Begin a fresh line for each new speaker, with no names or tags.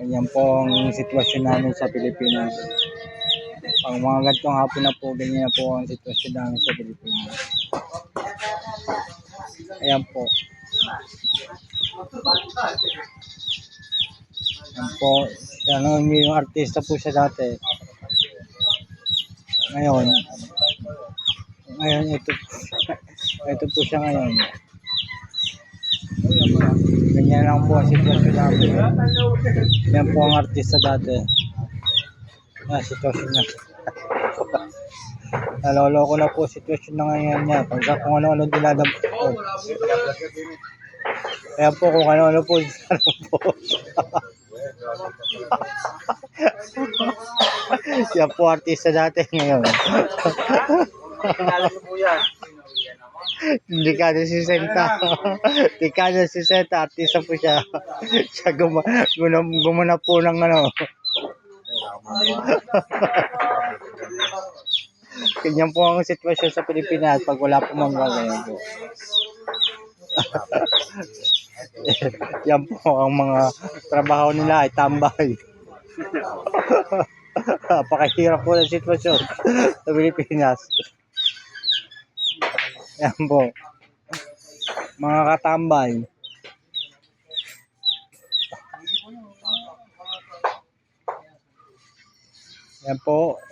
Ganyan po ang sitwasyon namin sa Pilipinas. Pag mga ganitong hapon na po, ganyan na po ang sitwasyon namin sa Pilipinas. Ayan po. Ayan po. Yung artista po siya dati. Ngayon ito po siya ngayon. Ganyan lang po ang sitwasyon namin. Yan po ang artista dati. Sitwasyon na. Naloloko na po sitwasyon na ngayon niya. Kung ano-ano dinadabot po. Kaya po kung ano-ano po dinadabot. Yan po artista dati ngayon. Dekada 60. Dekada 60, artista po siya. Siya gumana po ng ano. Ganyan po ang sitwasyon sa Pilipinas pag wala po mangga ngayon po. Yan po ang mga trabaho nila ay tambay. Napakahirap po ng sitwasyon sa Pilipinas. Yan po. Mga katambay. Yan po.